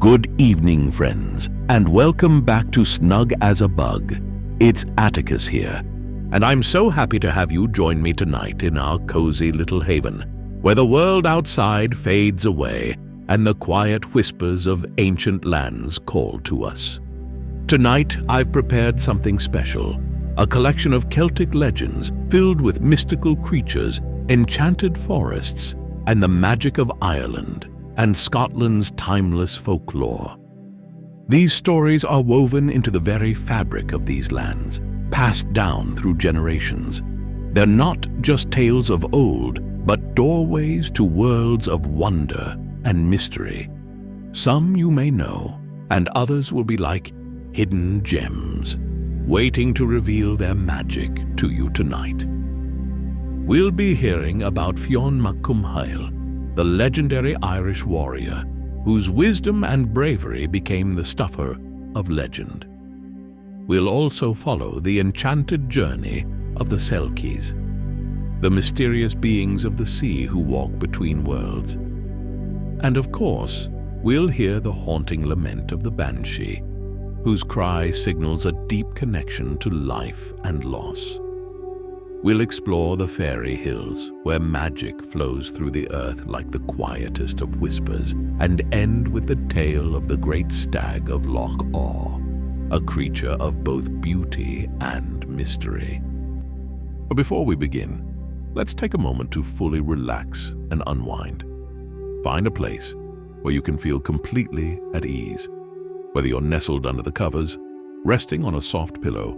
Good evening, friends, and welcome back to Snug As A Bug. It's Atticus here, and I'm so happy to have you join me tonight in our cozy little haven, where the world outside fades away and the quiet whispers of ancient lands call to us. Tonight, I've prepared something special, a collection of Celtic legends filled with mystical creatures, enchanted forests, and the magic of Ireland and Scotland's timeless folklore. These stories are woven into the very fabric of these lands, passed down through generations. They're not just tales of old, but doorways to worlds of wonder and mystery. Some you may know, and others will be like hidden gems, waiting to reveal their magic to you tonight. We'll be hearing about Fionn Cumhaill, the legendary Irish warrior whose wisdom and bravery became the stuffer of legend. We'll also follow the enchanted journey of the Selkies, the mysterious beings of the sea who walk between worlds. And of course, we'll hear the haunting lament of the Banshee, whose cry signals a deep connection to life and loss. We'll explore the fairy hills, where magic flows through the earth like the quietest of whispers, and end with the tale of the great Stag of Loch Awe, a creature of both beauty and mystery. But before we begin, let's take a moment to fully relax and unwind. Find a place where you can feel completely at ease, whether you're nestled under the covers, resting on a soft pillow,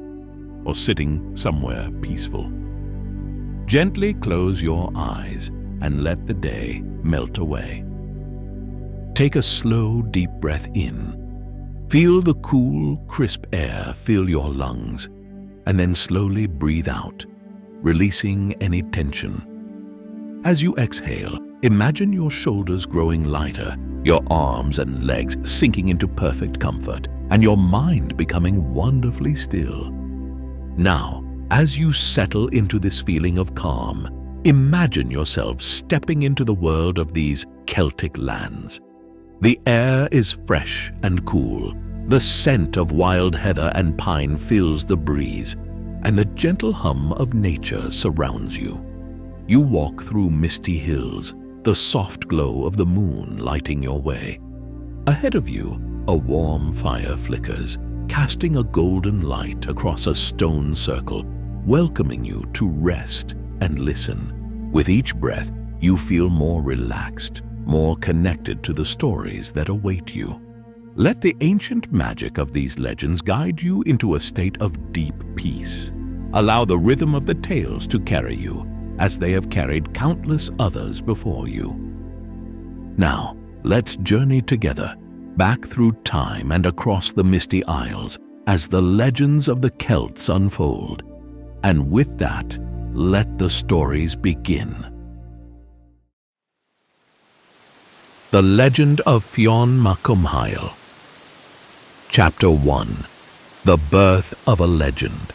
or sitting somewhere peaceful. Gently close your eyes and let the day melt away. Take a slow, deep breath in. Feel the cool, crisp air fill your lungs, and then slowly breathe out, releasing any tension. As you exhale, imagine your shoulders growing lighter, your arms and legs sinking into perfect comfort, and your mind becoming wonderfully still. Now, as you settle into this feeling of calm, imagine yourself stepping into the world of these Celtic lands. The air is fresh and cool. The scent of wild heather and pine fills the breeze, and the gentle hum of nature surrounds you. You walk through misty hills, the soft glow of the moon lighting your way. Ahead of you, a warm fire flickers, casting a golden light across a stone circle, welcoming you to rest and listen. With each breath, you feel more relaxed, more connected to the stories that await you. Let the ancient magic of these legends guide you into a state of deep peace. Allow the rhythm of the tales to carry you, as they have carried countless others before you. Now, let's journey together, back through time and across the misty isles, as the legends of the Celts unfold. And with that, let the stories begin. The Legend of Fionn Cumhaill. Chapter 1. The Birth of a Legend.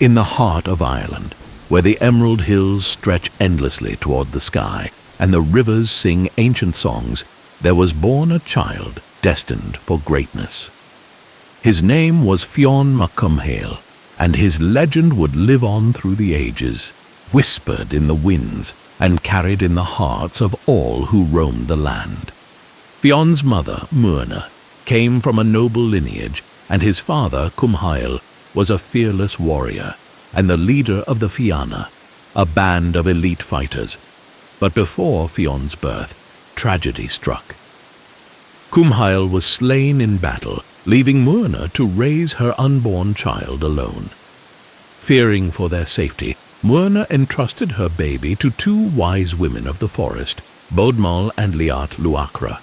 In the heart of Ireland, where the emerald hills stretch endlessly toward the sky and the rivers sing ancient songs, there was born a child destined for greatness. His name was Fionn Cumhaill, and his legend would live on through the ages, whispered in the winds and carried in the hearts of all who roamed the land. Fionn's mother, Muirna, came from a noble lineage, and his father, Cumhaill, was a fearless warrior and the leader of the Fianna, a band of elite fighters. But before Fionn's birth, tragedy struck. Cumhaill was slain in battle, leaving Muirna to raise her unborn child alone. Fearing for their safety, Muirna entrusted her baby to two wise women of the forest, Bodmal and Liat Luachra.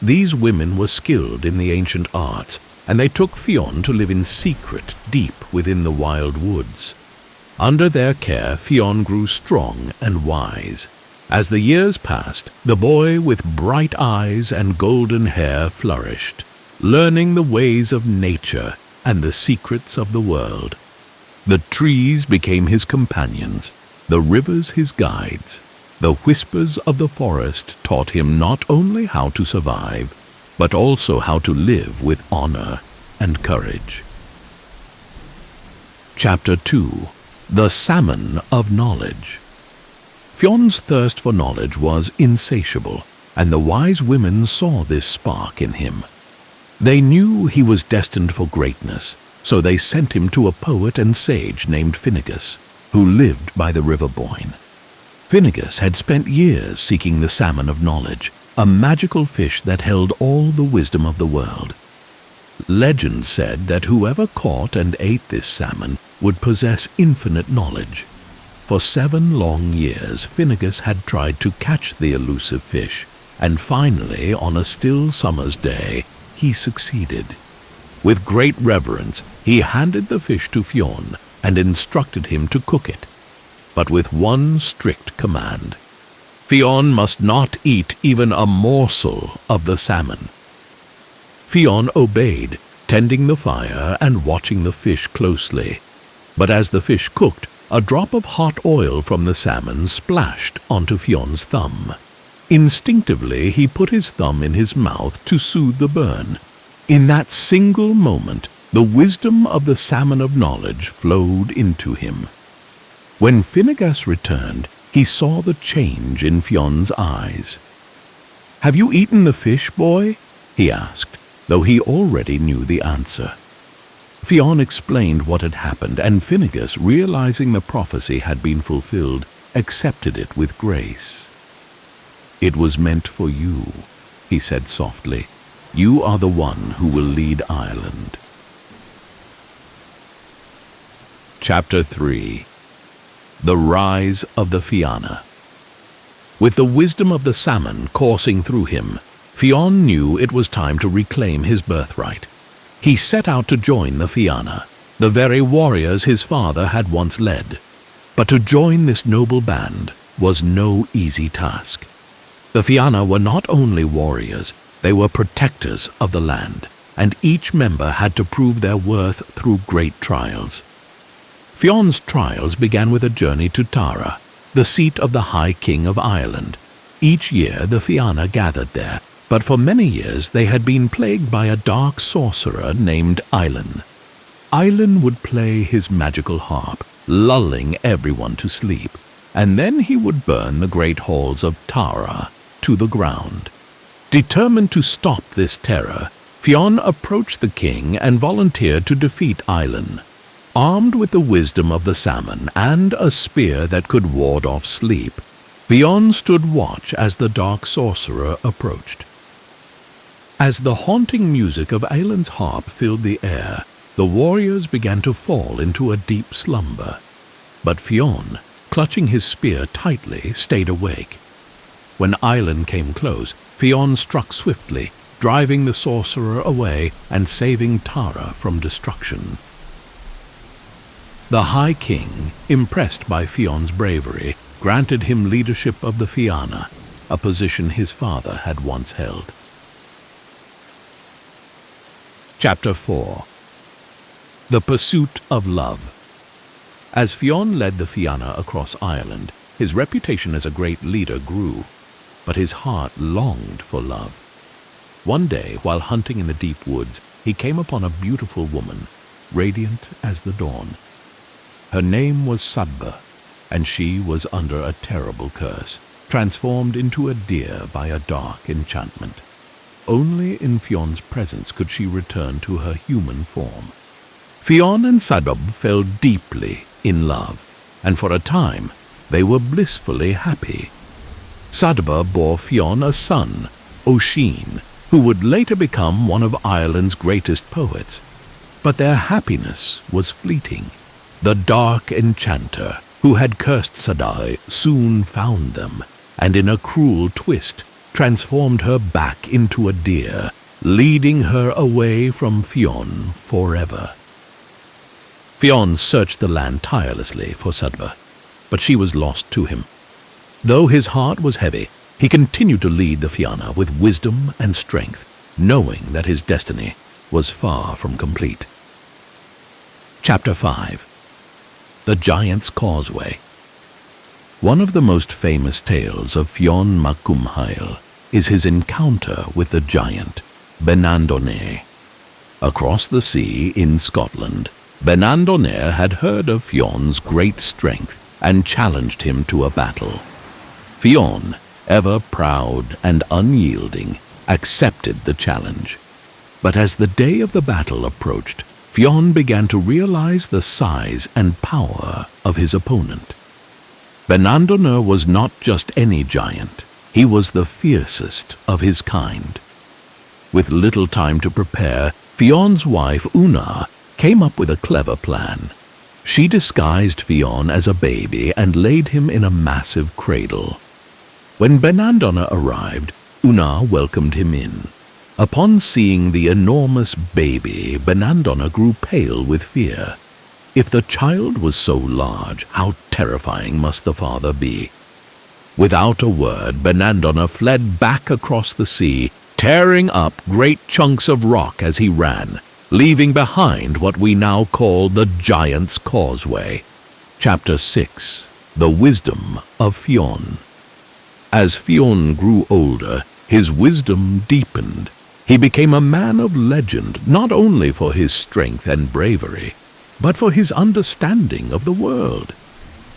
These women were skilled in the ancient arts, and they took Fionn to live in secret deep within the wild woods. Under their care, Fionn grew strong and wise. As the years passed, the boy with bright eyes and golden hair flourished, learning the ways of nature and the secrets of the world. The trees became his companions, the rivers his guides. The whispers of the forest taught him not only how to survive, but also how to live with honor and courage. Chapter 2. The Salmon of Knowledge. Fionn's thirst for knowledge was insatiable, and the wise women saw this spark in him. They knew he was destined for greatness, so they sent him to a poet and sage named Finnegas, who lived by the river Boyne. Finnegas had spent years seeking the salmon of knowledge, a magical fish that held all the wisdom of the world. Legend said that whoever caught and ate this salmon would possess infinite knowledge. For 7 long years, Finnegas had tried to catch the elusive fish, and finally, on a still summer's day, he succeeded. With great reverence, he handed the fish to Fionn and instructed him to cook it, but with one strict command. Fionn must not eat even a morsel of the salmon. Fionn obeyed, tending the fire and watching the fish closely. But as the fish cooked, a drop of hot oil from the salmon splashed onto Fionn's thumb. Instinctively, he put his thumb in his mouth to soothe the burn. In that single moment, the wisdom of the salmon of knowledge flowed into him. When Finnegas returned, he saw the change in Fionn's eyes. "Have you eaten the fish, boy?" he asked, though he already knew the answer. Fionn explained what had happened, and Finnegas, realizing the prophecy had been fulfilled, accepted it with grace. "It was meant for you," he said softly. "You are the one who will lead Ireland." Chapter 3. The Rise of the Fianna. With the wisdom of the salmon coursing through him, Fionn knew it was time to reclaim his birthright. He set out to join the Fianna, the very warriors his father had once led. But to join this noble band was no easy task. The Fianna were not only warriors, they were protectors of the land, and each member had to prove their worth through great trials. Fionn's trials began with a journey to Tara, the seat of the High King of Ireland. Each year the Fianna gathered there, but for many years they had been plagued by a dark sorcerer named Eilen. Eilen would play his magical harp, lulling everyone to sleep, and then he would burn the great halls of Tara to the ground. Determined to stop this terror, Fionn approached the king and volunteered to defeat Eilen. Armed with the wisdom of the salmon and a spear that could ward off sleep, Fionn stood watch as the dark sorcerer approached. As the haunting music of Eilen's harp filled the air, the warriors began to fall into a deep slumber. But Fionn, clutching his spear tightly, stayed awake. When Eilen came close, Fionn struck swiftly, driving the sorcerer away and saving Tara from destruction. The High King, impressed by Fionn's bravery, granted him leadership of the Fianna, a position his father had once held. Chapter 4. The Pursuit of Love. As Fionn led the Fianna across Ireland, his reputation as a great leader grew, but his heart longed for love. One day, while hunting in the deep woods, he came upon a beautiful woman, radiant as the dawn. Her name was Sadba, and she was under a terrible curse, transformed into a deer by a dark enchantment. Only in Fionn's presence could she return to her human form. Fionn and Sadba fell deeply in love, and for a time they were blissfully happy. Sadba bore Fionn a son, Oisin, who would later become one of Ireland's greatest poets. But their happiness was fleeting. The dark enchanter, who had cursed Sadai, soon found them, and in a cruel twist, transformed her back into a deer, leading her away from Fionn forever. Fionn searched the land tirelessly for Sadba, but she was lost to him. Though his heart was heavy, he continued to lead the Fianna with wisdom and strength, knowing that his destiny was far from complete. Chapter 5. The Giant's Causeway. One of the most famous tales of Fionn mac Cumhaill is his encounter with the giant. Benandonne. Across the sea in Scotland, Benandonne had heard of Fionn's great strength and challenged him to a battle. Fionn, ever proud and unyielding, accepted the challenge. But as the day of the battle approached, Fionn began to realize the size and power of his opponent. Benandonne was not just any giant, he was the fiercest of his kind. With little time to prepare, Fionn's wife Una came up with a clever plan. She disguised Fionn as a baby and laid him in a massive cradle. When Benandonne arrived, Una welcomed him in. Upon seeing the enormous baby, Benandonne grew pale with fear. If the child was so large, how terrifying must the father be? Without a word, Benandonne fled back across the sea, tearing up great chunks of rock as he ran, leaving behind what we now call the Giant's Causeway. Chapter 6. The Wisdom of Fionn. As Fionn grew older, his wisdom deepened. He became a man of legend not only for his strength and bravery, but for his understanding of the world.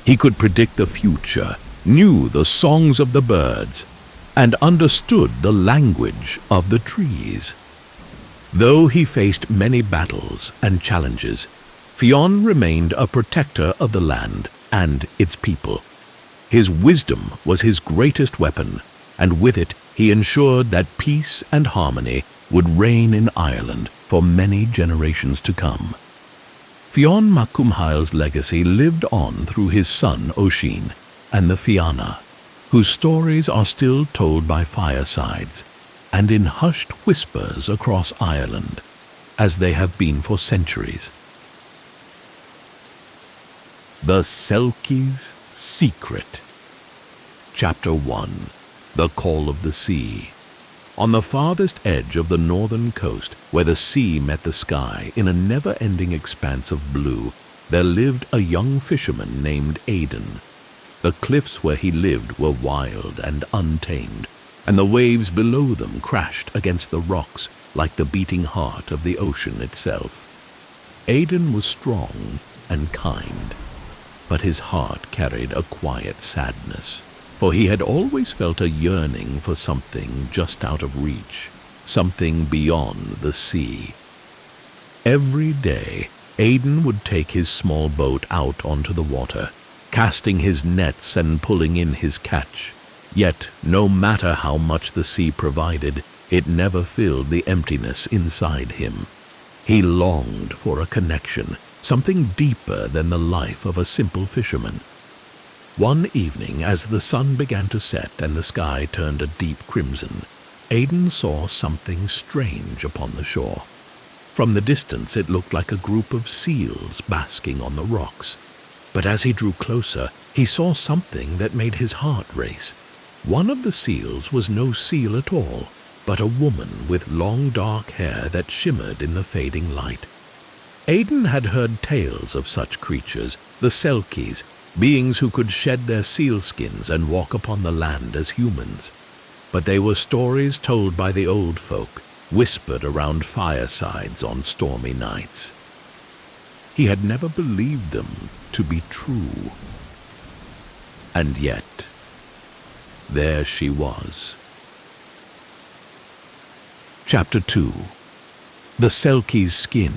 He could predict the future, knew the songs of the birds, and understood the language of the trees. Though he faced many battles and challenges, Fionn remained a protector of the land and its people. His wisdom was his greatest weapon, and with it he ensured that peace and harmony would reign in Ireland for many generations to come. Fionn mac Cumhaill's legacy lived on through his son Oisin and the Fianna, whose stories are still told by firesides and in hushed whispers across Ireland, as they have been for centuries. The Selkies' Secret. Chapter 1. The Call of the Sea. On the farthest edge of the northern coast, where the sea met the sky in a never-ending expanse of blue, there lived a young fisherman named Aidan. The cliffs where he lived were wild and untamed, and the waves below them crashed against the rocks like the beating heart of the ocean itself. Aidan was strong and kind, but his heart carried a quiet sadness, for he had always felt a yearning for something just out of reach, something beyond the sea. Every day, Aidan would take his small boat out onto the water, casting his nets and pulling in his catch. Yet, no matter how much the sea provided, it never filled the emptiness inside him. He longed for a connection, something deeper than the life of a simple fisherman. One evening, as the sun began to set and the sky turned a deep crimson, Aidan saw something strange upon the shore. From the distance it looked like a group of seals basking on the rocks. But as he drew closer, he saw something that made his heart race. One of the seals was no seal at all, but a woman with long dark hair that shimmered in the fading light. Aidan had heard tales of such creatures, the Selkies, beings who could shed their sealskins and walk upon the land as humans. But they were stories told by the old folk, whispered around firesides on stormy nights. He had never believed them to be true. And yet, there she was. Chapter 2. The Selkies' Skin.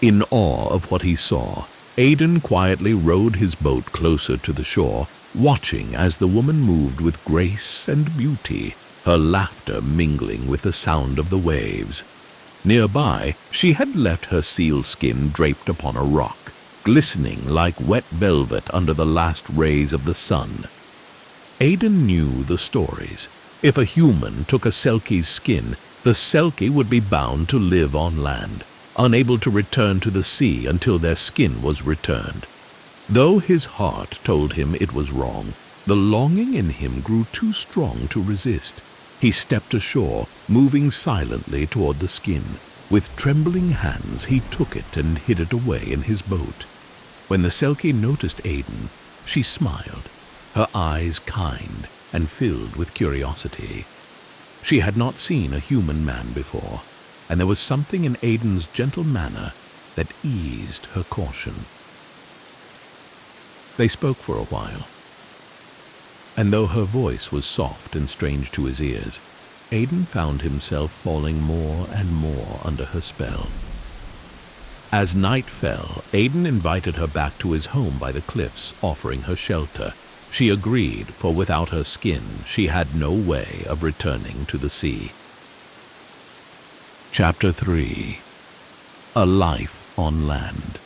In awe of what he saw, Aidan quietly rowed his boat closer to the shore, watching as the woman moved with grace and beauty, her laughter mingling with the sound of the waves. Nearby, she had left her sealskin draped upon a rock, glistening like wet velvet under the last rays of the sun. Aidan knew the stories. If a human took a Selkie's skin, the Selkie would be bound to live on land, unable to return to the sea until their skin was returned. Though his heart told him it was wrong, the longing in him grew too strong to resist. He stepped ashore, moving silently toward the skin. With trembling hands he took it and hid it away in his boat. When the Selkie noticed Aidan, she smiled, her eyes kind and filled with curiosity. She had not seen a human man before, and there was something in Aiden's gentle manner that eased her caution. They spoke for a while, and though her voice was soft and strange to his ears, Aiden found himself falling more and more under her spell. As night fell, Aiden invited her back to his home by the cliffs, offering her shelter. She agreed, for without her skin, she had no way of returning to the sea. Chapter 3. A Life on Land.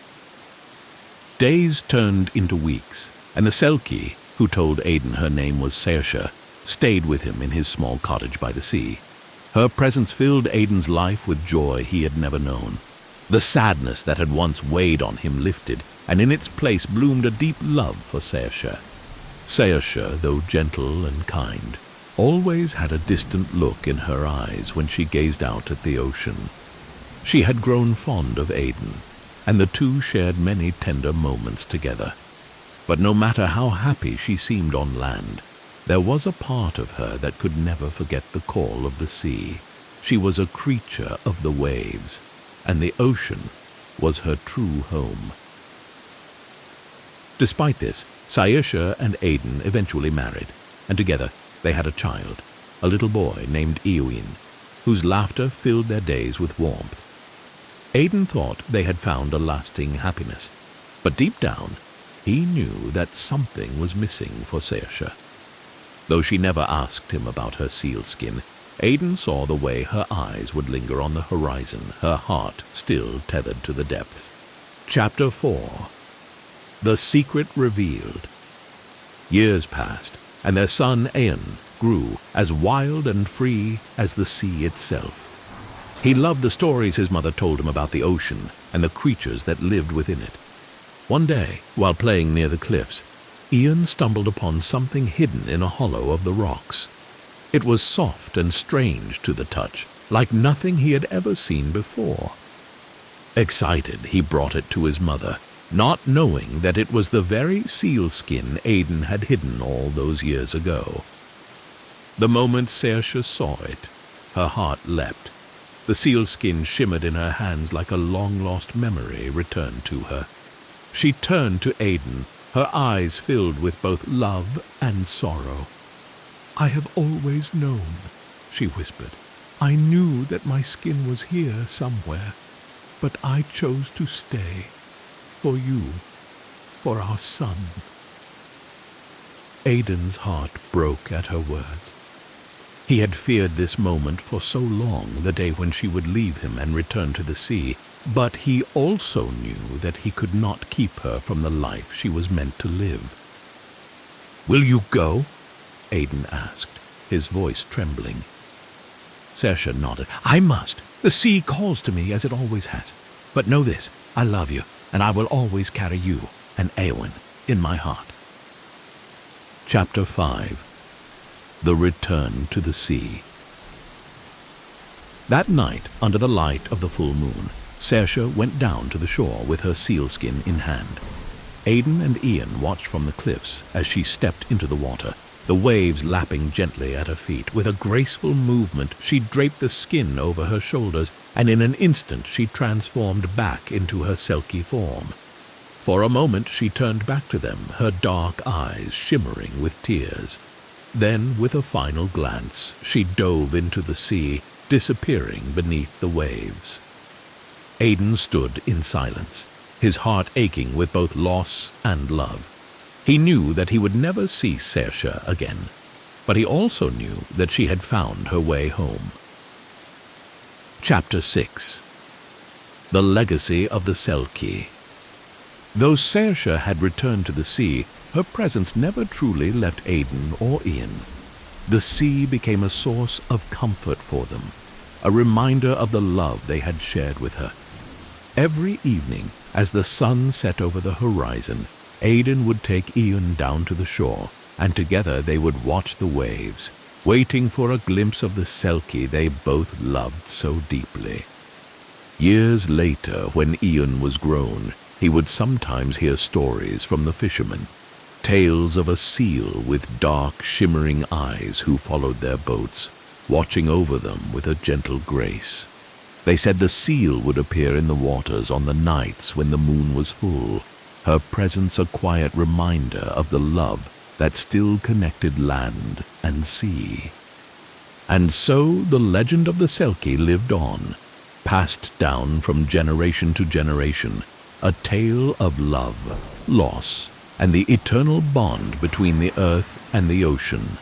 Days turned into weeks, and the Selkie, who told Aiden her name was Saoirse, stayed with him in his small cottage by the sea. Her presence filled Aiden's life with joy he had never known. The sadness that had once weighed on him lifted, and in its place bloomed a deep love for Saoirse. Saoirse, though gentle and kind, always had a distant look in her eyes when she gazed out at the ocean. She had grown fond of Aiden, and the two shared many tender moments together. But no matter how happy she seemed on land, there was a part of her that could never forget the call of the sea. She was a creature of the waves, and the ocean was her true home. Despite this, Saoirse and Aiden eventually married, and together they had a child, a little boy named Fionn, whose laughter filled their days with warmth. Aiden thought they had found a lasting happiness, but deep down, he knew that something was missing for Saoirse. Though she never asked him about her sealskin, Aiden saw the way her eyes would linger on the horizon, her heart still tethered to the depths. Chapter 4. The Secret Revealed. Years passed, and their son Fionn grew as wild and free as the sea itself. He loved the stories his mother told him about the ocean and the creatures that lived within it. One day, while playing near the cliffs, Fionn stumbled upon something hidden in a hollow of the rocks. It was soft and strange to the touch, like nothing he had ever seen before. Excited, he brought it to his mother, not knowing that it was the very sealskin Aiden had hidden all those years ago. The moment Saoirse saw it, her heart leapt. The sealskin shimmered in her hands like a long-lost memory returned to her. She turned to Aiden, her eyes filled with both love and sorrow. "I have always known," she whispered. "I knew that my skin was here somewhere, but I chose to stay. For you, for our son." Aiden's heart broke at her words. He had feared this moment for so long, the day when she would leave him and return to the sea, but he also knew that he could not keep her from the life she was meant to live. "Will you go?" Aiden asked, his voice trembling. Saoirse nodded. "I must. The sea calls to me as it always has. But know this, I love you, and I will always carry you and Fionn in my heart." Chapter 5. The Return to the Sea. That night, under the light of the full moon, Saoirse went down to the shore with her sealskin in hand. Aiden and Fionn watched from the cliffs as she stepped into the water, the waves lapping gently at her feet. With a graceful movement, she draped the skin over her shoulders, and in an instant she transformed back into her Selkie form. For a moment she turned back to them, her dark eyes shimmering with tears. Then, with a final glance, she dove into the sea, disappearing beneath the waves. Aiden stood in silence, his heart aching with both loss and love. He knew that he would never see Saoirse again, but he also knew that she had found her way home. Chapter 6. The Legacy of the Selkie. Though Saoirse had returned to the sea, her presence never truly left Aiden or Fionn. The sea became a source of comfort for them, a reminder of the love they had shared with her. Every evening, as the sun set over the horizon, Aiden would take Fionn down to the shore, and together they would watch the waves, waiting for a glimpse of the Selkie they both loved so deeply. Years later, when Fionn was grown, he would sometimes hear stories from the fishermen, tales of a seal with dark, shimmering eyes who followed their boats, watching over them with a gentle grace. They said the seal would appear in the waters on the nights when the moon was full, her presence a quiet reminder of the love that still connected land and sea. And so the legend of the Selkie lived on, passed down from generation to generation, a tale of love, loss, and the eternal bond between the earth and the ocean.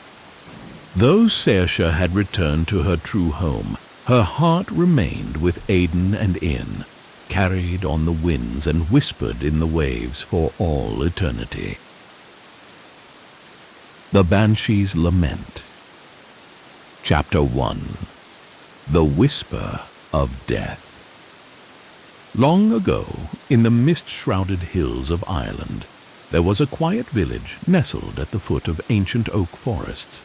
Though Saoirse had returned to her true home, her heart remained with Aidan and Inn, carried on the winds and whispered in the waves for all eternity. The Banshee's Lament. Chapter 1. The Whisper of Death. Long ago, in the mist-shrouded hills of Ireland, there was a quiet village nestled at the foot of ancient oak forests.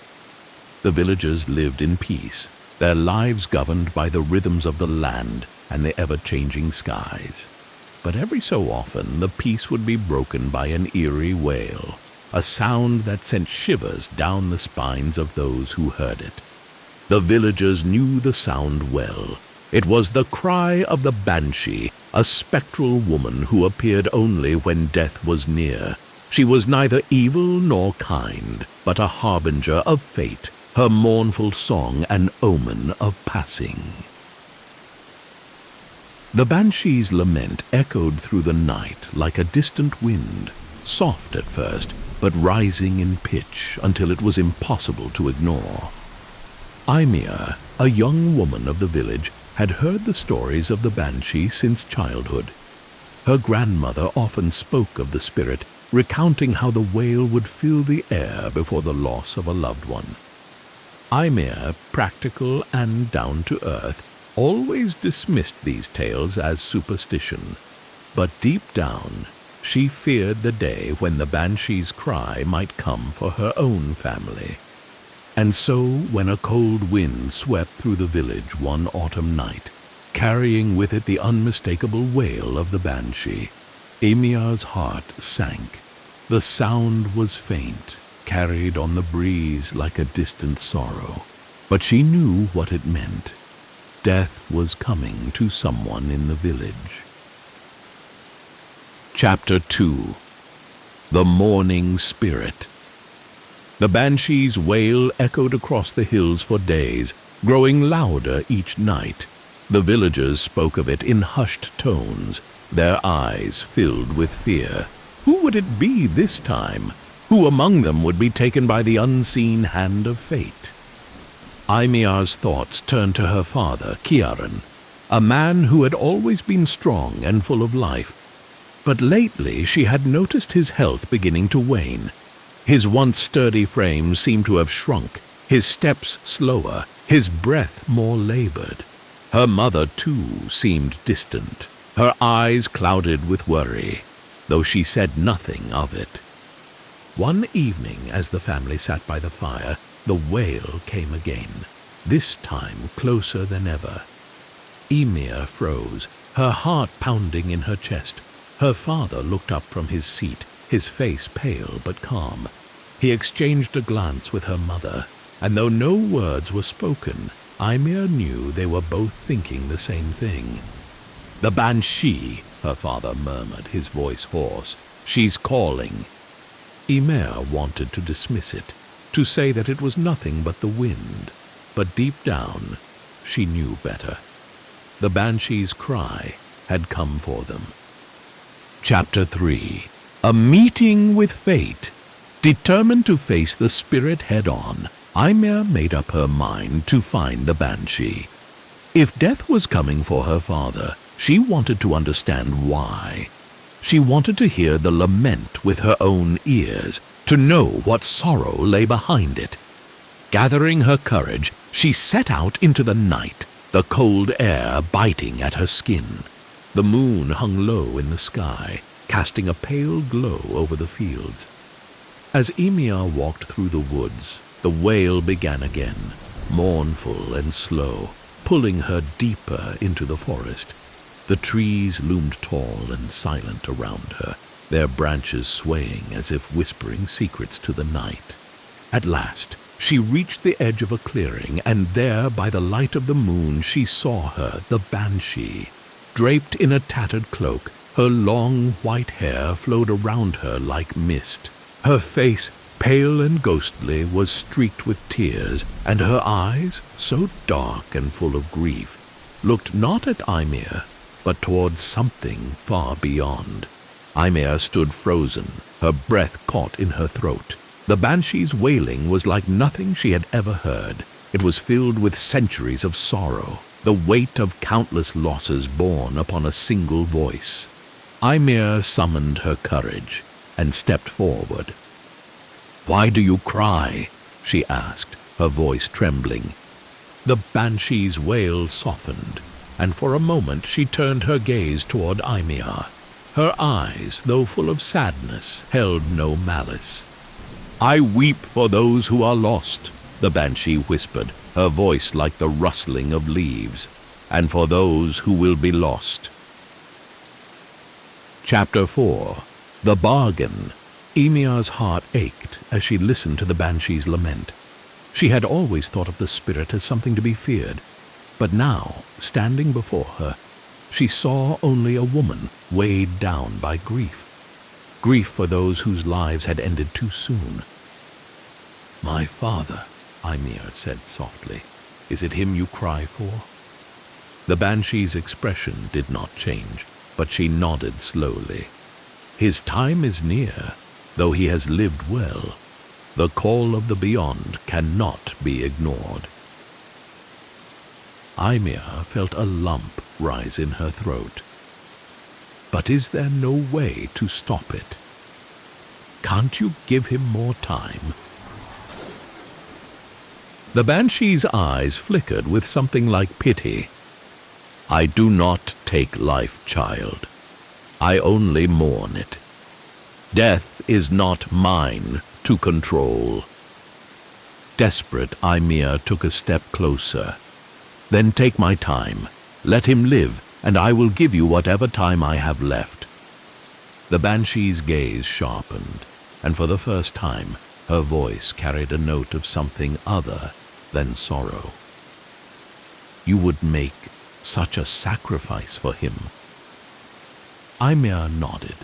The villagers lived in peace, their lives governed by the rhythms of the land and the ever-changing skies. But every so often the peace would be broken by an eerie wail, a sound that sent shivers down the spines of those who heard it. The villagers knew the sound well. It was the cry of the Banshee, a spectral woman who appeared only when death was near. She was neither evil nor kind, but a harbinger of fate, her mournful song an omen of passing. The Banshee's lament echoed through the night like a distant wind, soft at first, but rising in pitch until it was impossible to ignore. Immersion, a young woman of the village, had heard the stories of the Banshee since childhood. Her grandmother often spoke of the spirit, recounting how the wail would fill the air before the loss of a loved one. Immersion, practical and down-to-earth, always dismissed these tales as superstition, but deep down she feared the day when the Banshee's cry might come for her own family. And so, when a cold wind swept through the village one autumn night, carrying with it the unmistakable wail of the Banshee, Immersion's heart sank. The sound was faint, carried on the breeze like a distant sorrow, but she knew what it meant. Death was coming to someone in the village. Chapter 2. The Mourning Spirit. The Banshee's wail echoed across the hills for days, growing louder each night. The villagers spoke of it in hushed tones, their eyes filled with fear. Who would it be this time? Who among them would be taken by the unseen hand of fate? Immersion's thoughts turned to her father, Ciaran, a man who had always been strong and full of life. But lately she had noticed his health beginning to wane. His once sturdy frame seemed to have shrunk, his steps slower, his breath more labored. Her mother, too, seemed distant, her eyes clouded with worry, though she said nothing of it. One evening, as the family sat by the fire, the wail came again, this time closer than ever. Immersion froze, her heart pounding in her chest. Her father looked up from his seat, his face pale but calm. He exchanged a glance with her mother, and though no words were spoken, Immersion knew they were both thinking the same thing. "The Banshee," her father murmured, his voice hoarse. "She's calling." Immersion wanted to dismiss it, to say that it was nothing but the wind, but deep down she knew better. The Banshee's cry had come for them. Chapter 3. A Meeting with Fate. Determined to face the spirit head-on, Immersion made up her mind to find the Banshee. If death was coming for her father, she wanted to understand why. She wanted to hear the lament with her own ears, to know what sorrow lay behind it. Gathering her courage, she set out into the night, the cold air biting at her skin. The moon hung low in the sky, casting a pale glow over the fields. As Immersion walked through the woods, the wail began again, mournful and slow, pulling her deeper into the forest. The trees loomed tall and silent around her, their branches swaying as if whispering secrets to the night. At last, She reached the edge of a clearing, and there, by the light of the moon, she saw her, the Banshee. Draped in a tattered cloak, her long white hair flowed around her like mist. Her face, pale and ghostly, was streaked with tears, and her eyes, so dark and full of grief, looked not at Ymir, but towards something far beyond. Ymir stood frozen, her breath caught in her throat. The Banshee's wailing was like nothing she had ever heard. It was filled with centuries of sorrow, the weight of countless losses borne upon a single voice. Ymir summoned her courage and stepped forward. "Why do you cry?" she asked, her voice trembling. The Banshee's wail softened, and for a moment she turned her gaze toward Ymir. Her eyes, though full of sadness, held no malice. "I weep for those who are lost," the Banshee whispered, her voice like the rustling of leaves, "and for those who will be lost." Chapter 4. The Bargain. Ymir's heart ached as she listened to the Banshee's lament. She had always thought of the spirit as something to be feared, but now, standing before her, she saw only a woman weighed down by grief. Grief for those whose lives had ended too soon. "My father," Ymir said softly. "Is it him you cry for?" The Banshee's expression did not change, but she nodded slowly. "His time is near, though he has lived well. The call of the beyond cannot be ignored." Ymir felt a lump rise in her throat. But is there no way to stop it? Can't you give him more time? The Banshee's eyes flickered with something like pity. "I do not take life, child. I only mourn it. Death is not mine to control." Desperate, Ymir took a step closer. "Then take my time. Let him live, and I will give you whatever time I have left." The Banshee's gaze sharpened, and for the first time her voice carried a note of something other than sorrow. "You would make such a sacrifice for him?" Ymir nodded,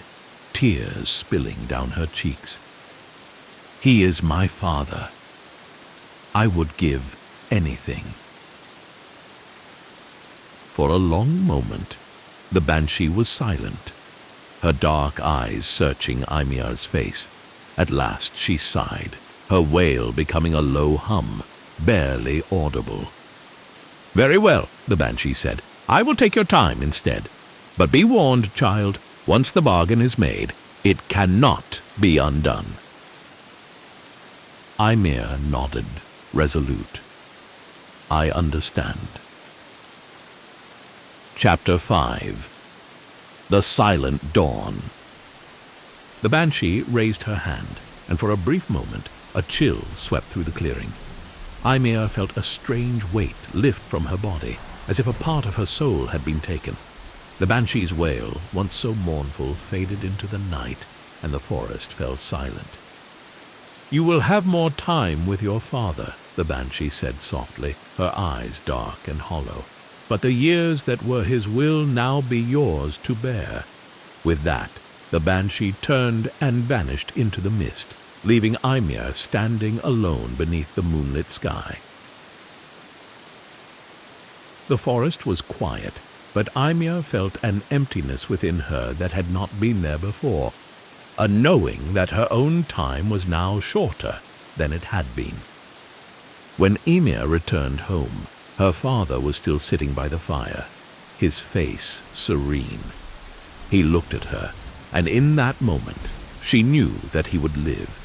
tears spilling down her cheeks. "He is my father. I would give anything." For a long moment, the Banshee was silent, her dark eyes searching Ymir's face. At last she sighed, her wail becoming a low hum, barely audible. "Very well," the Banshee said. "I will take your time instead. But be warned, child, once the bargain is made, it cannot be undone." Ymir nodded, resolute. "I understand." Chapter 5. The Silent Dawn. The Banshee raised her hand, and for a brief moment a chill swept through the clearing. Ymir felt a strange weight lift from her body, as if a part of her soul had been taken. The Banshee's wail, once so mournful, faded into the night, and the forest fell silent. "You will have more time with your father," the Banshee said softly, her eyes dark and hollow. "But the years that were his will now be yours to bear." With that, the Banshee turned and vanished into the mist, leaving Ymir standing alone beneath the moonlit sky. The forest was quiet, but Ymir felt an emptiness within her that had not been there before, a knowing that her own time was now shorter than it had been. When Ymir returned home, her father was still sitting by the fire, his face serene. He looked at her, and in that moment she knew that he would live.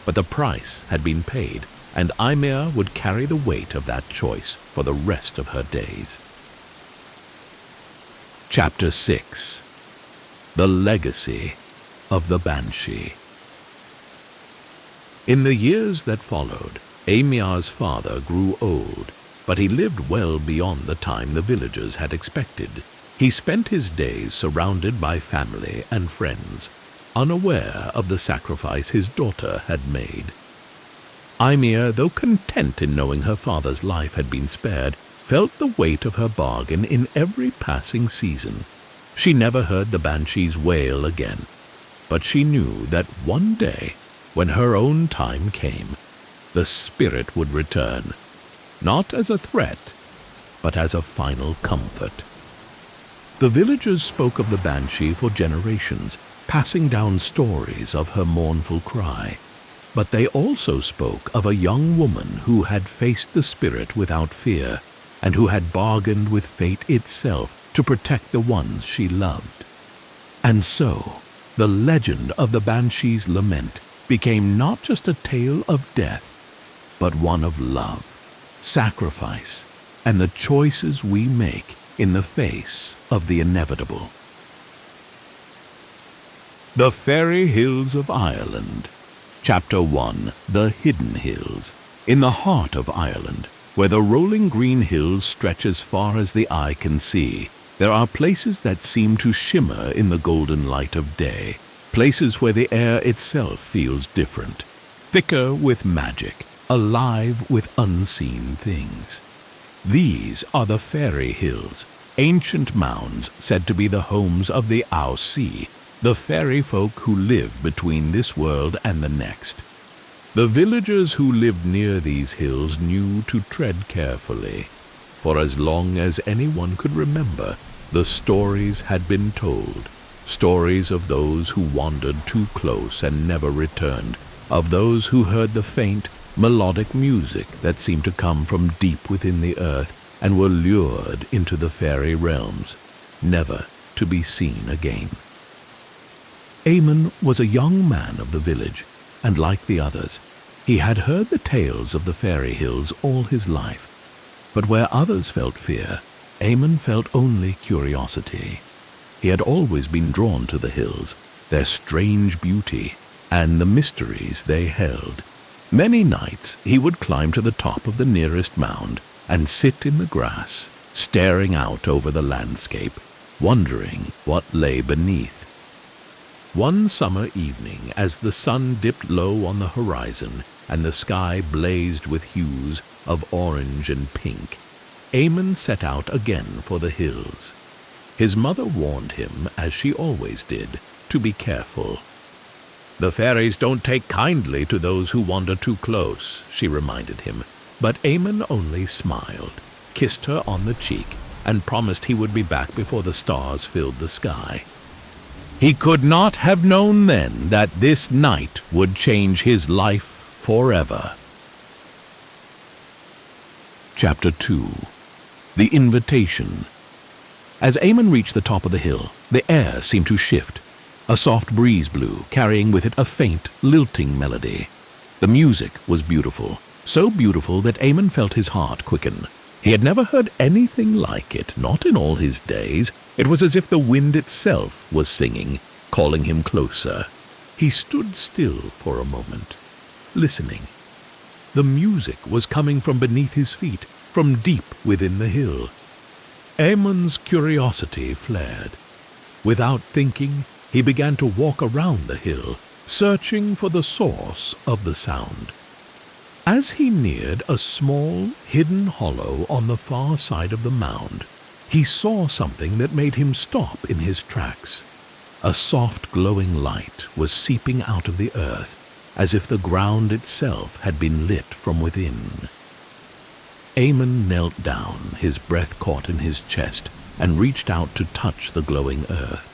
But the price had been paid, and Ymir would carry the weight of that choice for the rest of her days. Chapter 6. The Legacy of the Banshee. In the years that followed, Ymir's father grew old, but he lived well beyond the time the villagers had expected. He spent his days surrounded by family and friends, unaware of the sacrifice his daughter had made. Ymir, though content in knowing her father's life had been spared, felt the weight of her bargain in every passing season. She never heard the banshees wail again, but she knew that one day, when her own time came, the spirit would return, not as a threat, but as a final comfort. The villagers spoke of the banshee for generations, passing down stories of her mournful cry. But they also spoke of a young woman who had faced the spirit without fear, and who had bargained with fate itself to protect the ones she loved. And so, the legend of the Banshee's Lament became not just a tale of death, but one of love, sacrifice, and the choices we make in the face of the inevitable. The Fairy Hills of Ireland. Chapter 1. The Hidden Hills. In the heart of Ireland, where the rolling green hills stretch as far as the eye can see, there are places that seem to shimmer in the golden light of day, places where the air itself feels different, thicker with magic, alive with unseen things. These are the Fairy Hills, ancient mounds said to be the homes of the Awe Sea, the fairy folk who live between this world and the next. The villagers who lived near these hills knew to tread carefully. For as long as anyone could remember, the stories had been told. Stories of those who wandered too close and never returned, of those who heard the faint, melodic music that seemed to come from deep within the earth and were lured into the fairy realms, never to be seen again. Eamon was a young man of the village, and like the others, he had heard the tales of the fairy hills all his life. But where others felt fear, Eamon felt only curiosity. He had always been drawn to the hills, their strange beauty, and the mysteries they held. Many nights he would climb to the top of the nearest mound and sit in the grass, staring out over the landscape, wondering what lay beneath. One summer evening, as the sun dipped low on the horizon and the sky blazed with hues of orange and pink, Eamon set out again for the hills. His mother warned him, as she always did, to be careful. "The fairies don't take kindly to those who wander too close," she reminded him, but Eamon only smiled, kissed her on the cheek, and promised he would be back before the stars filled the sky. He could not have known then that this night would change his life forever. Chapter 2. The Invitation. As Eamon reached the top of the hill, the air seemed to shift. A soft breeze blew, carrying with it a faint, lilting melody. The music was beautiful, so beautiful that Eamon felt his heart quicken. He had never heard anything like it, not in all his days. It was as if the wind itself was singing, calling him closer. He stood still for a moment, listening. The music was coming from beneath his feet, from deep within the hill. Eamon's curiosity flared. Without thinking, he began to walk around the hill, searching for the source of the sound. As he neared a small, hidden hollow on the far side of the mound, he saw something that made him stop in his tracks. A soft, glowing light was seeping out of the earth, as if the ground itself had been lit from within. Eamon knelt down, his breath caught in his chest, and reached out to touch the glowing earth.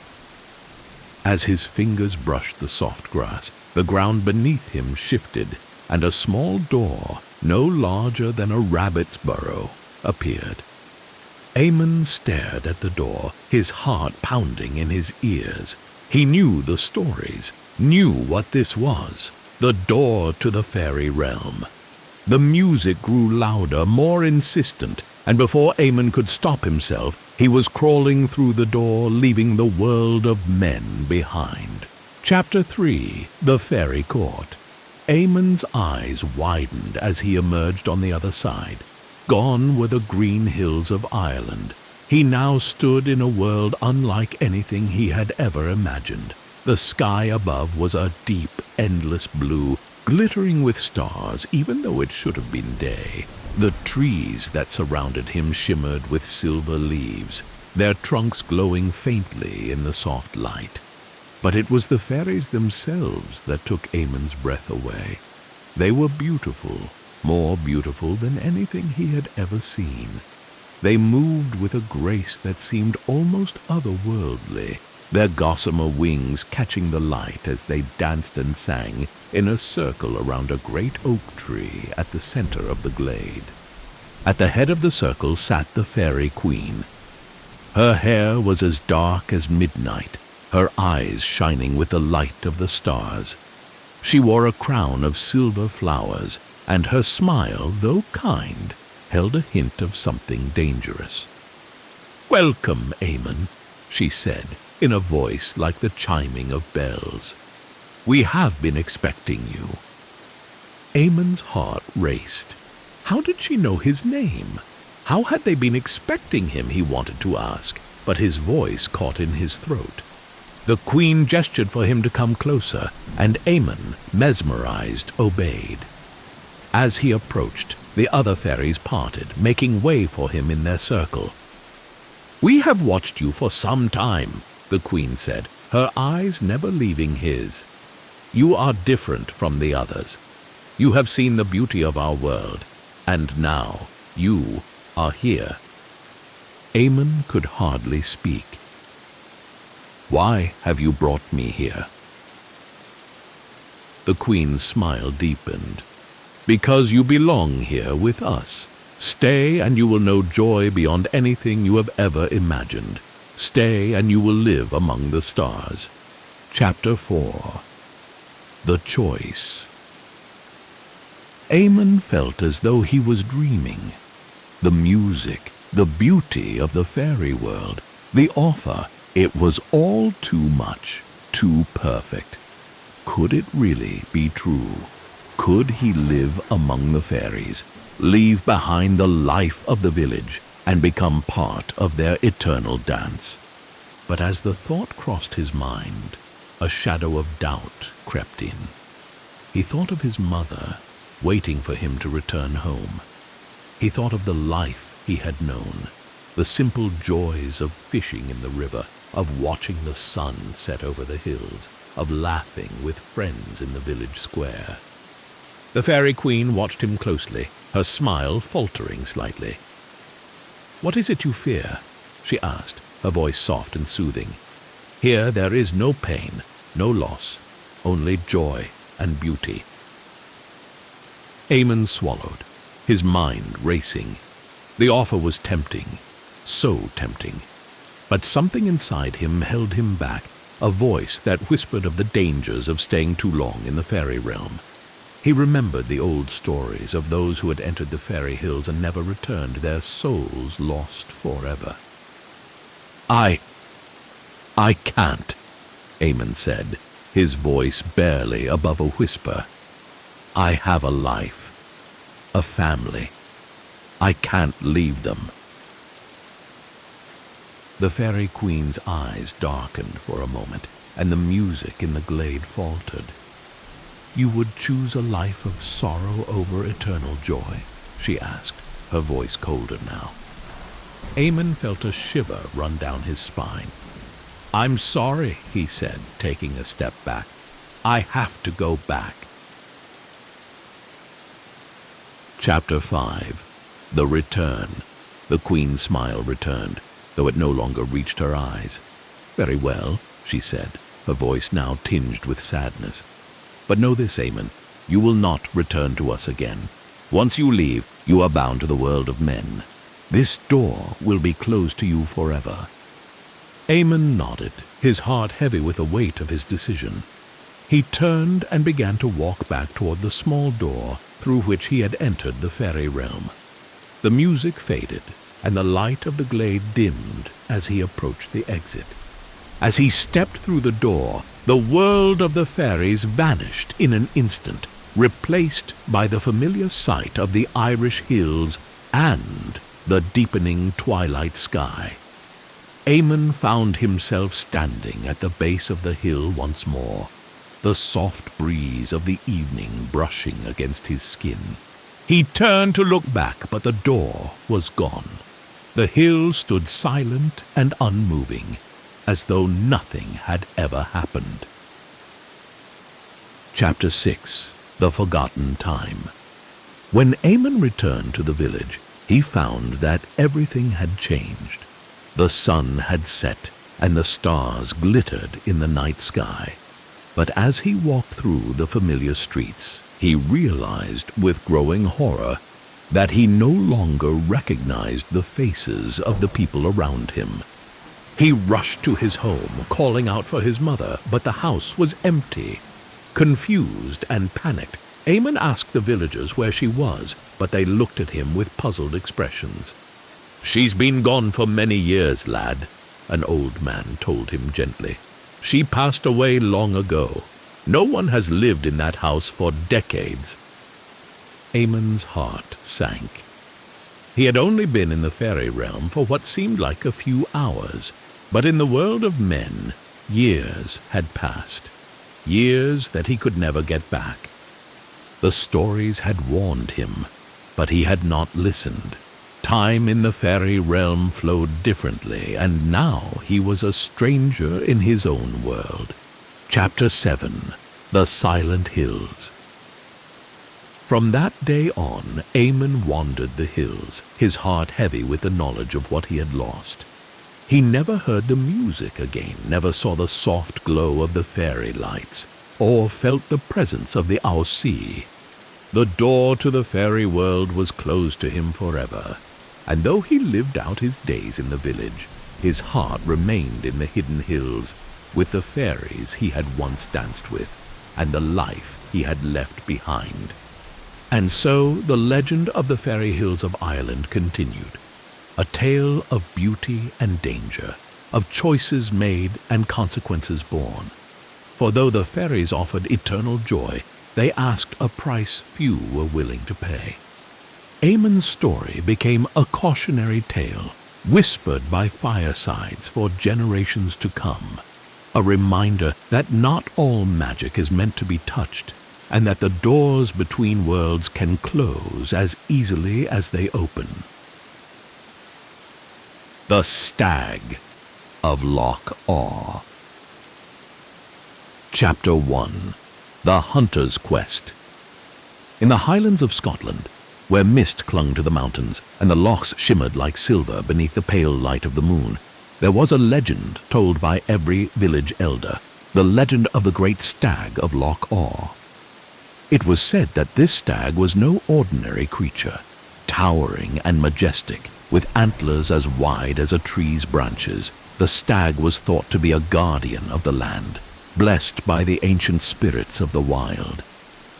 As his fingers brushed the soft grass, the ground beneath him shifted, and a small door, no larger than a rabbit's burrow, appeared. Eamon stared at the door, his heart pounding in his ears. He knew the stories, knew what this was, the door to the fairy realm. The music grew louder, more insistent, and before Eamon could stop himself, he was crawling through the door, leaving the world of men behind. Chapter 3. The Fairy Court. Eamon's eyes widened as he emerged on the other side. Gone were the green hills of Ireland. He now stood in a world unlike anything he had ever imagined. The sky above was a deep, endless blue, glittering with stars even though it should have been day. The trees that surrounded him shimmered with silver leaves, their trunks glowing faintly in the soft light. But it was the fairies themselves that took Eamon's breath away. They were beautiful, more beautiful than anything he had ever seen. They moved with a grace that seemed almost otherworldly, their gossamer wings catching the light as they danced and sang in a circle around a great oak tree at the center of the glade. At the head of the circle sat the fairy queen. Her hair was as dark as midnight, her eyes shining with the light of the stars. She wore a crown of silver flowers, and her smile, though kind, held a hint of something dangerous. "Welcome, Eamon," she said, in a voice like the chiming of bells. "We have been expecting you." Eamon's heart raced. How did she know his name? How had they been expecting him, he wanted to ask, but his voice caught in his throat. The queen gestured for him to come closer, and Eamon, mesmerized, obeyed. As he approached, the other fairies parted, making way for him in their circle. "We have watched you for some time," the queen said, her eyes never leaving his. "You are different from the others. You have seen the beauty of our world, and now you are here." Eamon could hardly speak. "Why have you brought me here?" The queen's smile deepened. "Because you belong here with us. Stay and you will know joy beyond anything you have ever imagined. Stay and you will live among the stars." Chapter 4. The Choice. Eamon felt as though he was dreaming. The music, the beauty of the fairy world, the offer, it was all too much, too perfect. Could it really be true? Could he live among the fairies, leave behind the life of the village, and become part of their eternal dance? But as the thought crossed his mind, a shadow of doubt crept in. He thought of his mother, waiting for him to return home. He thought of the life he had known, the simple joys of fishing in the river, of watching the sun set over the hills, of laughing with friends in the village square. The fairy queen watched him closely, her smile faltering slightly. "What is it you fear?" she asked, her voice soft and soothing. "Here there is no pain, no loss, only joy and beauty." Eamon swallowed, his mind racing. The offer was tempting, so tempting. But something inside him held him back, a voice that whispered of the dangers of staying too long in the fairy realm. He remembered the old stories of those who had entered the fairy hills and never returned, their souls lost forever. I can't," Eamon said, his voice barely above a whisper. "I have a life, a family. I can't leave them." The fairy queen's eyes darkened for a moment, and the music in the glade faltered. "You would choose a life of sorrow over eternal joy?" she asked, her voice colder now. Eamon felt a shiver run down his spine. "I'm sorry," he said, taking a step back. "I have to go back." Chapter 5. The Return. The queen's smile returned, though it no longer reached her eyes. "Very well," she said, her voice now tinged with sadness. "But know this, Eamon, you will not return to us again. Once you leave, you are bound to the world of men. This door will be closed to you forever." Eamon nodded, his heart heavy with the weight of his decision. He turned and began to walk back toward the small door through which he had entered the fairy realm. The music faded, and the light of the glade dimmed as he approached the exit. As he stepped through the door, the world of the fairies vanished in an instant, replaced by the familiar sight of the Irish hills and the deepening twilight sky. Eamon found himself standing at the base of the hill once more. the soft breeze of the evening brushing against his skin. He turned to look back, but the door was gone. The hill stood silent and unmoving, as though nothing had ever happened. Chapter 6. The Forgotten Time. When Eamon returned to the village, he found that everything had changed. The sun had set, and the stars glittered in the night sky. But as he walked through the familiar streets, he realized with growing horror that he no longer recognized the faces of the people around him. He rushed to his home, calling out for his mother, but the house was empty. Confused and panicked, Eamon asked the villagers where she was, but they looked at him with puzzled expressions. "She's been gone for many years, lad," an old man told him gently. "She passed away long ago. No one has lived in that house for decades." Eamon's heart sank. He had only been in the fairy realm for what seemed like a few hours, but in the world of men, years had passed. Years that he could never get back. The stories had warned him, but he had not listened. Time in the fairy realm flowed differently, and now he was a stranger in his own world. Chapter 7. The Silent Hills. From that day on, Eamon wandered the hills, his heart heavy with the knowledge of what he had lost. He never heard the music again, never saw the soft glow of the fairy lights, or felt the presence of the Sea. The door to the fairy world was closed to him forever, and though he lived out his days in the village, his heart remained in the hidden hills, with the fairies he had once danced with, and the life he had left behind. And so the legend of the fairy hills of Ireland continued. A tale of beauty and danger, of choices made and consequences borne. For though the fairies offered eternal joy, they asked a price few were willing to pay. Eamon's story became a cautionary tale, whispered by firesides for generations to come. A reminder that not all magic is meant to be touched, and that the doors between worlds can close as easily as they open. The Stag of Loch Awe. Chapter 1. The Hunter's Quest. In the Highlands of Scotland, where mist clung to the mountains and the lochs shimmered like silver beneath the pale light of the moon, there was a legend told by every village elder, the legend of the great Stag of Loch Awe. It was said that this stag was no ordinary creature, towering and majestic, with antlers as wide as a tree's branches. The stag was thought to be a guardian of the land, blessed by the ancient spirits of the wild.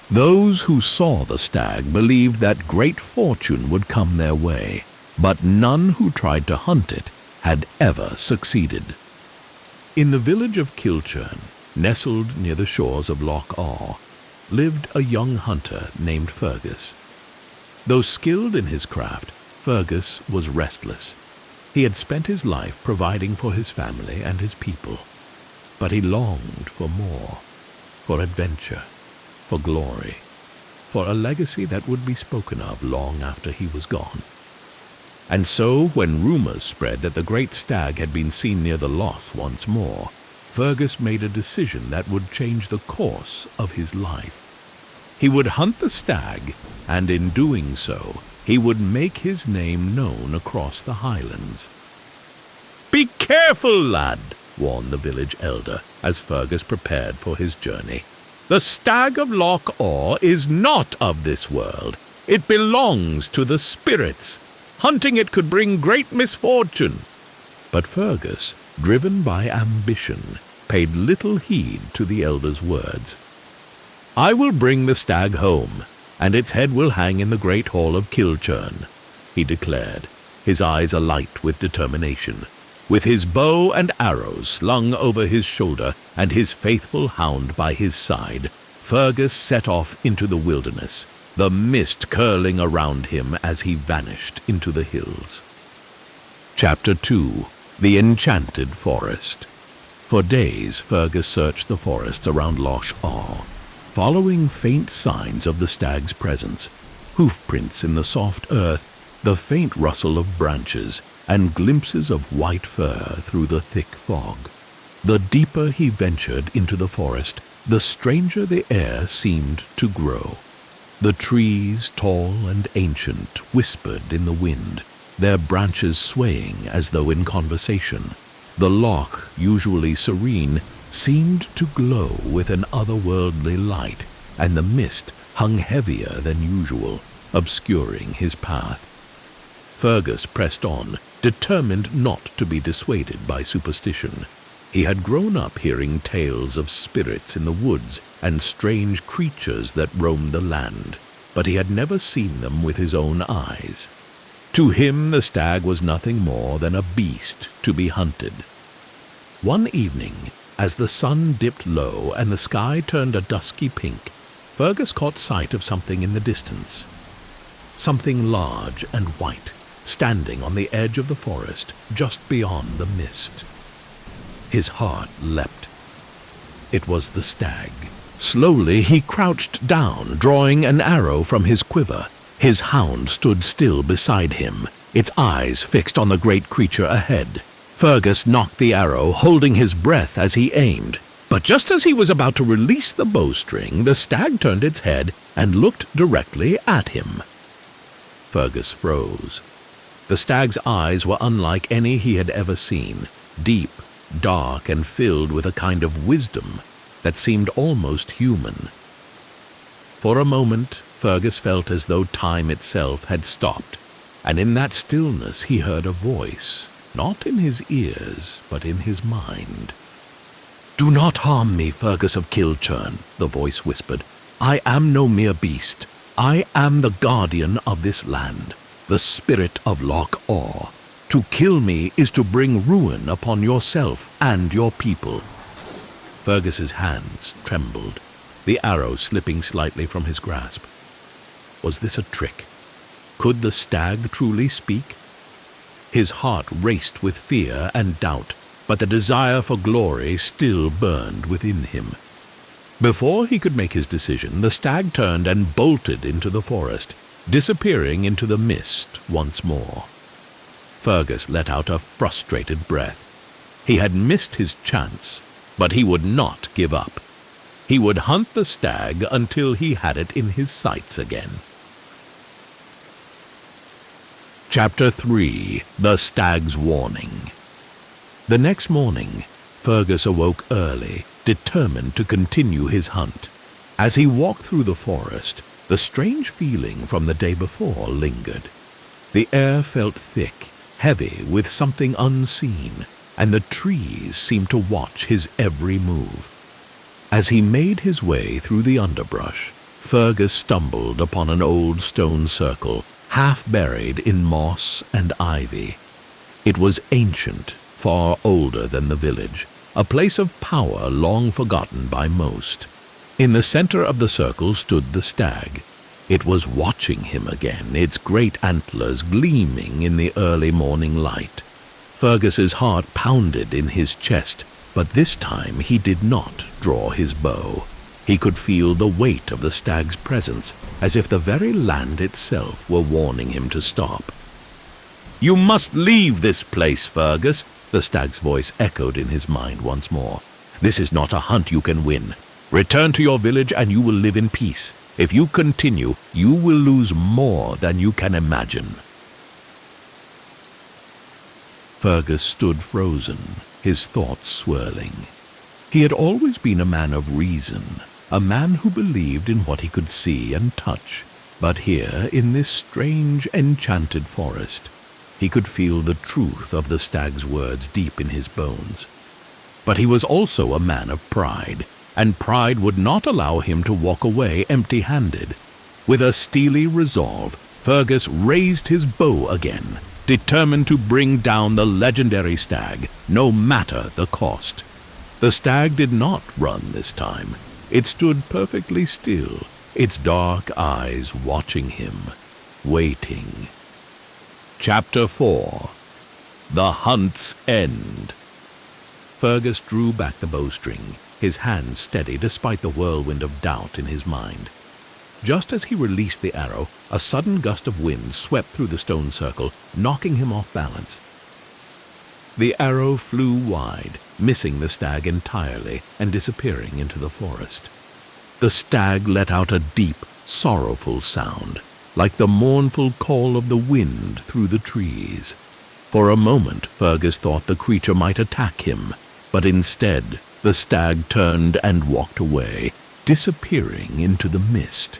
Those who saw the stag believed that great fortune would come their way, but none who tried to hunt it had ever succeeded. In the village of Kilchurn, nestled near the shores of Loch Awe, lived a young hunter named Fergus. Though skilled in his craft, Fergus was restless. He had spent his life providing for his family and his people, but he longed for more, for adventure, for glory, for a legacy that would be spoken of long after he was gone. And so, when rumors spread that the great stag had been seen near the loch once more, Fergus made a decision that would change the course of his life. He would hunt the stag, and in doing so, he would make his name known across the Highlands. "Be careful, lad," warned the village elder as Fergus prepared for his journey. "The Stag of Loch Awe is not of this world. It belongs to the spirits. Hunting it could bring great misfortune." But Fergus, driven by ambition, paid little heed to the elder's words. "I will bring the stag home, and its head will hang in the great hall of Kilchurn," he declared, his eyes alight with determination. With his bow and arrows slung over his shoulder and his faithful hound by his side, Fergus set off into the wilderness, the mist curling around him as he vanished into the hills. Chapter 2. The Enchanted Forest. For days, Fergus searched the forests around Loch Awe, following faint signs of the stag's presence, hoofprints in the soft earth, the faint rustle of branches, and glimpses of white fur through the thick fog. The deeper he ventured into the forest, the stranger the air seemed to grow. The trees, tall and ancient, whispered in the wind, their branches swaying as though in conversation. The loch, usually serene, seemed to glow with an otherworldly light, and the mist hung heavier than usual, obscuring his path. Fergus pressed on, determined not to be dissuaded by superstition. He had grown up hearing tales of spirits in the woods and strange creatures that roamed the land, but he had never seen them with his own eyes. To him the stag was nothing more than a beast to be hunted. One evening, as the sun dipped low and the sky turned a dusky pink, Fergus caught sight of something in the distance. Something large and white, standing on the edge of the forest just beyond the mist. His heart leapt. It was the stag. Slowly he crouched down, drawing an arrow from his quiver. His hound stood still beside him, its eyes fixed on the great creature ahead. Fergus knocked the arrow, holding his breath as he aimed. But just as he was about to release the bowstring, the stag turned its head and looked directly at him. Fergus froze. The stag's eyes were unlike any he had ever seen, deep, dark, and filled with a kind of wisdom that seemed almost human. For a moment, Fergus felt as though time itself had stopped, and in that stillness he heard a voice, not in his ears, but in his mind. "Do not harm me, Fergus of Kilchurn," the voice whispered. "I am no mere beast. I am the guardian of this land, the spirit of Loch Awe. To kill me is to bring ruin upon yourself and your people." Fergus's hands trembled, the arrow slipping slightly from his grasp. Was this a trick? Could the stag truly speak? His heart raced with fear and doubt, but the desire for glory still burned within him. Before he could make his decision, the stag turned and bolted into the forest, disappearing into the mist once more. Fergus let out a frustrated breath. He had missed his chance, but he would not give up. He would hunt the stag until he had it in his sights again. Chapter 3. The Stag's Warning. The next morning, Fergus awoke early, determined to continue his hunt. As he walked through the forest, the strange feeling from the day before lingered. The air felt thick, heavy with something unseen, and the trees seemed to watch his every move. As he made his way through the underbrush, Fergus stumbled upon an old stone circle, half buried in moss and ivy. It was ancient, far older than the village, a place of power long forgotten by most. In the center of the circle stood the stag. It was watching him again, its great antlers gleaming in the early morning light. Fergus's heart pounded in his chest, but this time he did not draw his bow. He could feel the weight of the stag's presence, as if the very land itself were warning him to stop. "You must leave this place, Fergus," the stag's voice echoed in his mind once more. "This is not a hunt you can win. Return to your village and you will live in peace. If you continue, you will lose more than you can imagine." Fergus stood frozen, his thoughts swirling. He had always been a man of reason, a man who believed in what he could see and touch. But here, in this strange, enchanted forest, he could feel the truth of the stag's words deep in his bones. But he was also a man of pride, and pride would not allow him to walk away empty-handed. With a steely resolve, Fergus raised his bow again, determined to bring down the legendary stag, no matter the cost. The stag did not run this time. It stood perfectly still, its dark eyes watching him, waiting. Chapter 4. The Hunt's End. Fergus drew back the bowstring, his hand steady despite the whirlwind of doubt in his mind. Just as he released the arrow, a sudden gust of wind swept through the stone circle, knocking him off balance. The arrow flew wide, missing the stag entirely and disappearing into the forest. The stag let out a deep, sorrowful sound, like the mournful call of the wind through the trees. For a moment, Fergus thought the creature might attack him, but instead, the stag turned and walked away, disappearing into the mist.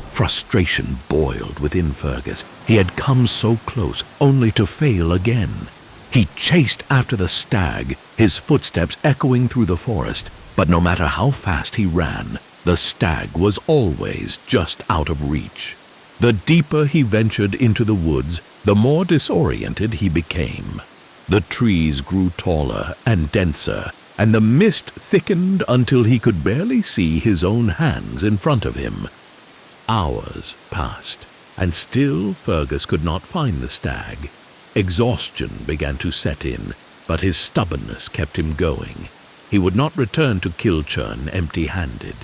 Frustration boiled within Fergus. He had come so close, only to fail again. He chased after the stag, his footsteps echoing through the forest, but no matter how fast he ran, the stag was always just out of reach. The deeper he ventured into the woods, the more disoriented he became. The trees grew taller and denser, and the mist thickened until he could barely see his own hands in front of him. Hours passed, and still Fergus could not find the stag. Exhaustion began to set in, but his stubbornness kept him going. He would not return to Kilchurn empty-handed.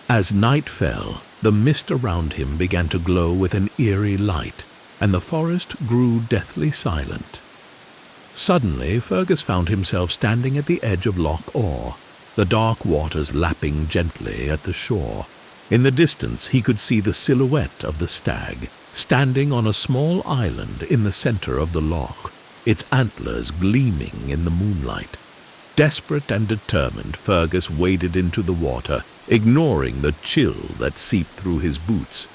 As night fell, the mist around him began to glow with an eerie light, and the forest grew deathly silent. Suddenly, Fergus found himself standing at the edge of Loch Awe, the dark waters lapping gently at the shore. In the distance, he could see the silhouette of the stag, standing on a small island in the center of the loch, its antlers gleaming in the moonlight. Desperate and determined, Fergus waded into the water, ignoring the chill that seeped through his boots.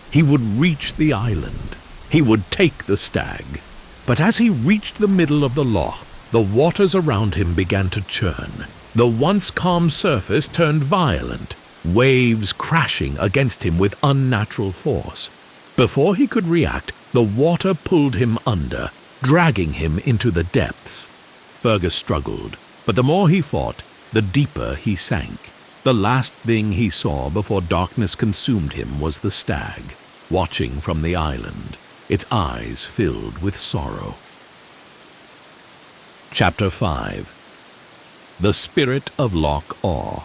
He would reach the island. He would take the stag. But as he reached the middle of the loch, the waters around him began to churn. The once calm surface turned violent, waves crashing against him with unnatural force. Before he could react, the water pulled him under, dragging him into the depths. Fergus struggled, but the more he fought, the deeper he sank. The last thing he saw before darkness consumed him was the stag, watching from the island, its eyes filled with sorrow. Chapter 5. The Spirit of Loch Awe.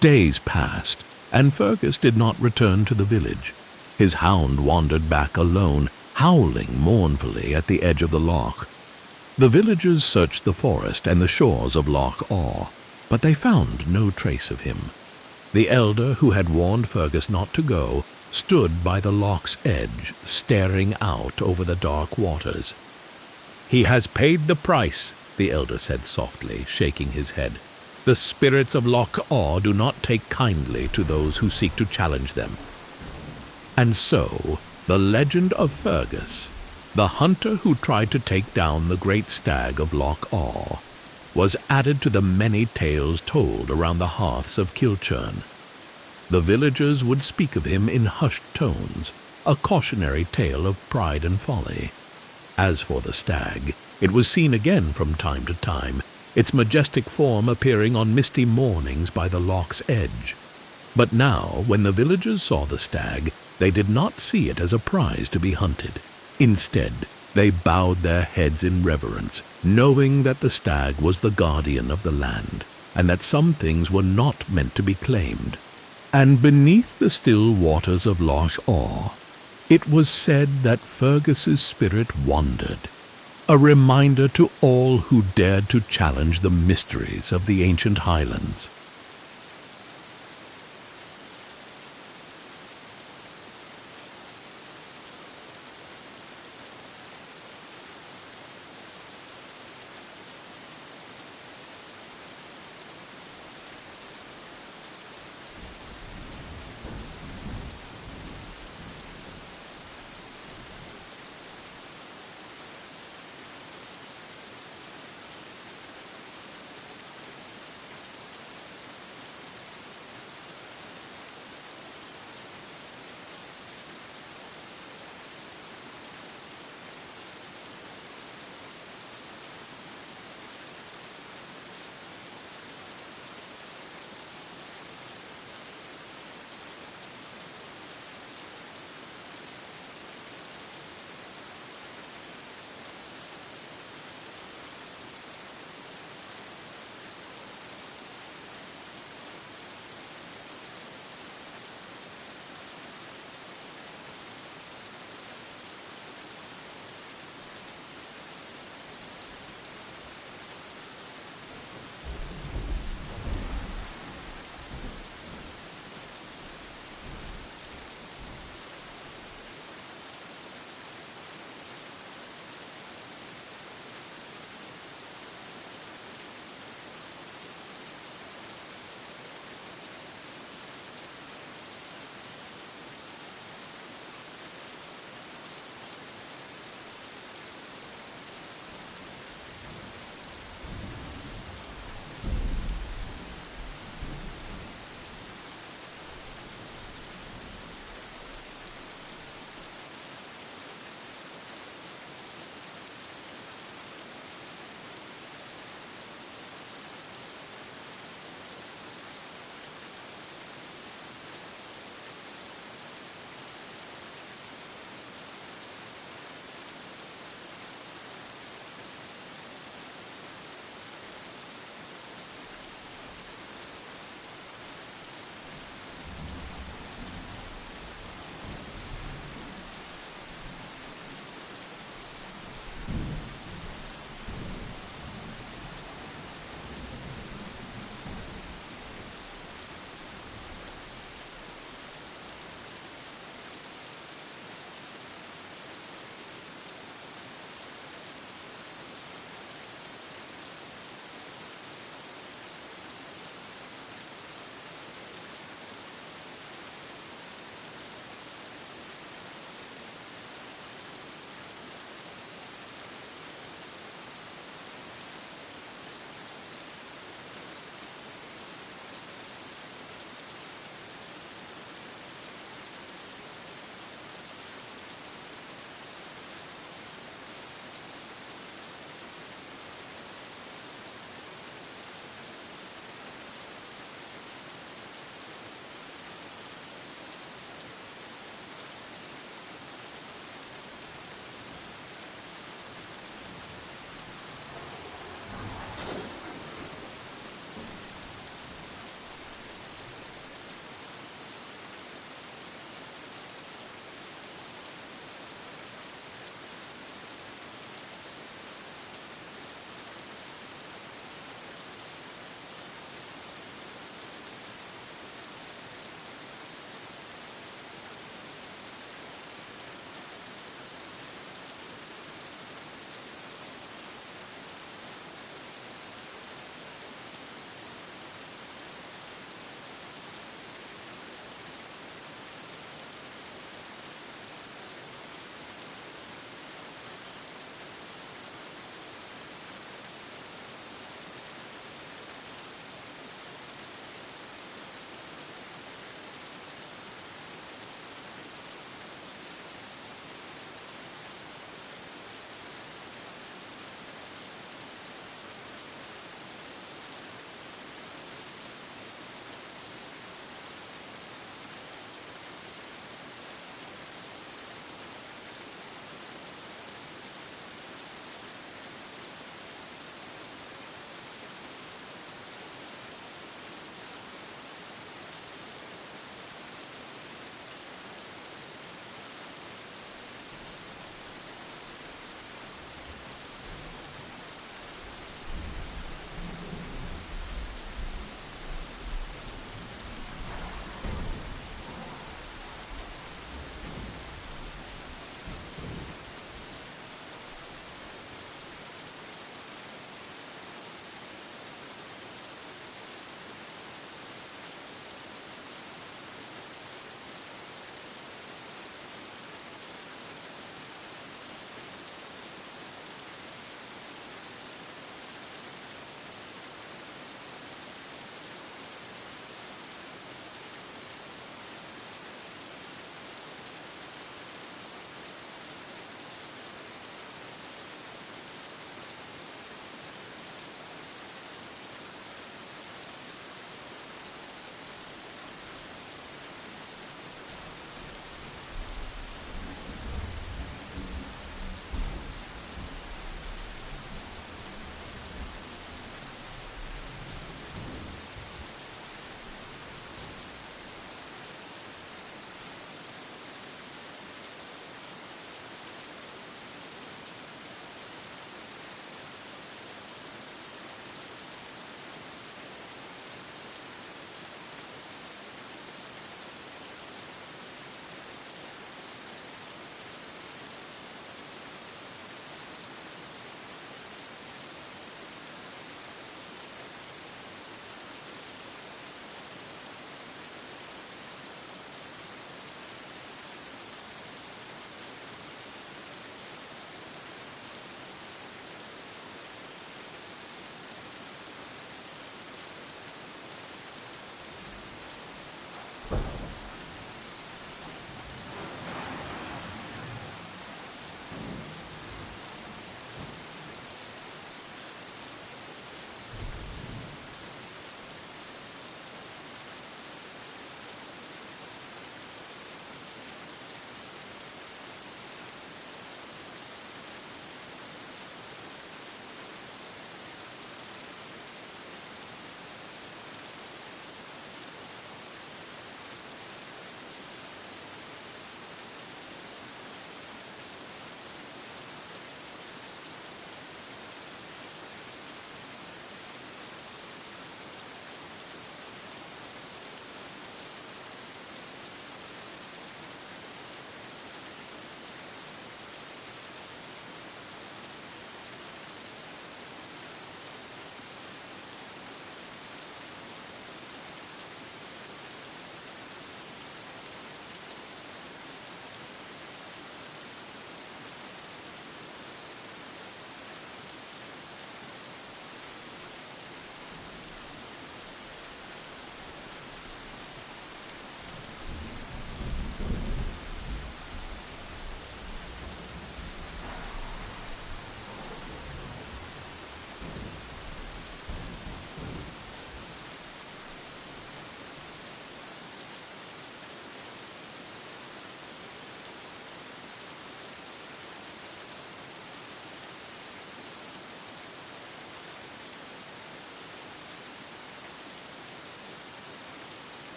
Days passed, and Fergus did not return to the village. His hound wandered back alone, howling mournfully at the edge of the loch. The villagers searched the forest and the shores of Loch Awe, but they found no trace of him. The elder who had warned Fergus not to go stood by the loch's edge, staring out over the dark waters. "He has paid the price," the elder said softly, shaking his head. "The spirits of Loch Awe do not take kindly to those who seek to challenge them." And so, the legend of Fergus, the hunter who tried to take down the great stag of Loch Awe, was added to the many tales told around the hearths of Kilchurn. The villagers would speak of him in hushed tones, a cautionary tale of pride and folly. As for the stag, it was seen again from time to time, its majestic form appearing on misty mornings by the loch's edge. But now, when the villagers saw the stag, they did not see it as a prize to be hunted. Instead, they bowed their heads in reverence, knowing that the stag was the guardian of the land, and that some things were not meant to be claimed. And beneath the still waters of Loch Awe, it was said that Fergus's spirit wandered, a reminder to all who dared to challenge the mysteries of the ancient highlands.